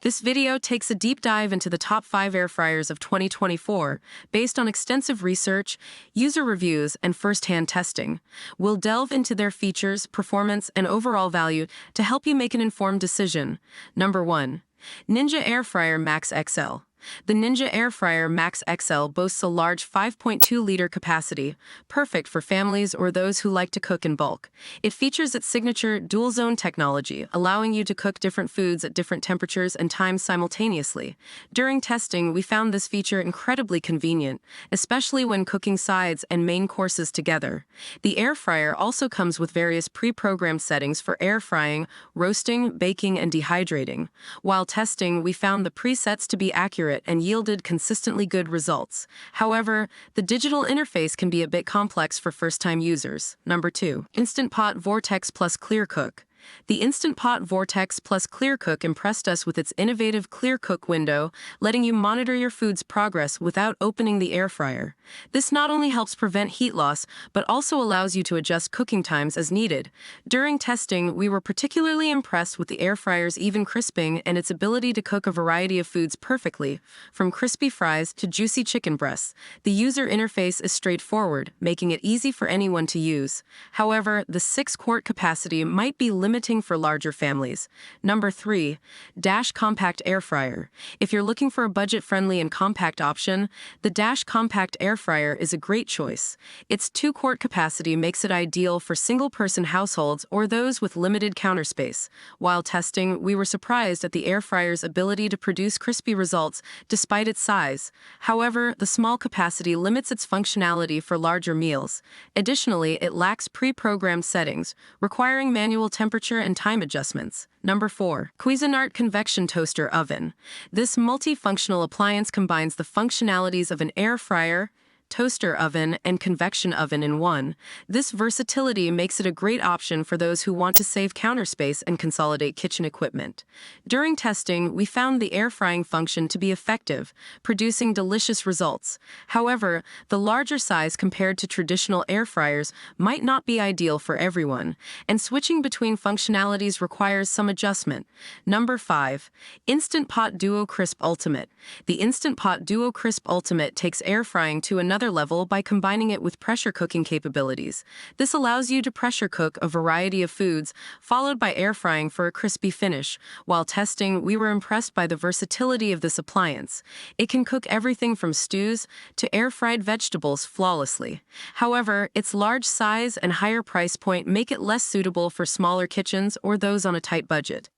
This video takes a deep dive into the top 5 air fryers of 2024, based on extensive research, user reviews, and first-hand testing. We'll delve into their features, performance, and overall value to help you make an informed decision. Number 1. Ninja Air Fryer Max XL. The Ninja Air Fryer Max XL boasts a large 5.2-liter capacity, perfect for families or those who like to cook in bulk. It features its signature dual-zone technology, allowing you to cook different foods at different temperatures and times simultaneously. During testing, we found this feature incredibly convenient, especially when cooking sides and main courses together. The air fryer also comes with various pre-programmed settings for air frying, roasting, baking, and dehydrating. While testing, we found the presets to be accurate and yielded consistently good results. However, the digital interface can be a bit complex for first-time users. Number 2. Instant Pot Vortex Plus Clear Cook. The Instant Pot Vortex Plus Clear Cook impressed us with its innovative Clear Cook window, letting you monitor your food's progress without opening the air fryer. This not only helps prevent heat loss, but also allows you to adjust cooking times as needed. During testing, we were particularly impressed with the air fryer's even crisping and its ability to cook a variety of foods perfectly, from crispy fries to juicy chicken breasts. The user interface is straightforward, making it easy for anyone to use. However, the 6-quart capacity might be limiting for larger families. Number 3. Dash Compact Air Fryer. If you're looking for a budget-friendly and compact option, the Dash Compact Air Fryer is a great choice. Its 2-quart capacity makes it ideal for single-person households or those with limited counter space. While testing, we were surprised at the air fryer's ability to produce crispy results despite its size. However, the small capacity limits its functionality for larger meals. Additionally, it lacks pre-programmed settings, requiring manual temperature and time adjustments. Number 4. Cuisinart Convection Toaster Oven. This multifunctional appliance combines the functionalities of an air fryer, toaster oven, and convection oven in one. This versatility makes it a great option for those who want to save counter space and consolidate kitchen equipment. During testing, we found the air frying function to be effective, producing delicious results. However, the larger size compared to traditional air fryers might not be ideal for everyone, and switching between functionalities requires some adjustment. Number 5. Instant Pot Duo Crisp Ultimate. The Instant Pot Duo Crisp Ultimate takes air frying to another level by combining it with pressure cooking capabilities. This allows you to pressure cook a variety of foods, followed by air frying for a crispy finish. While testing, we were impressed by the versatility of this appliance. It can cook everything from stews to air-fried vegetables flawlessly. However, its large size and higher price point make it less suitable for smaller kitchens or those on a tight budget.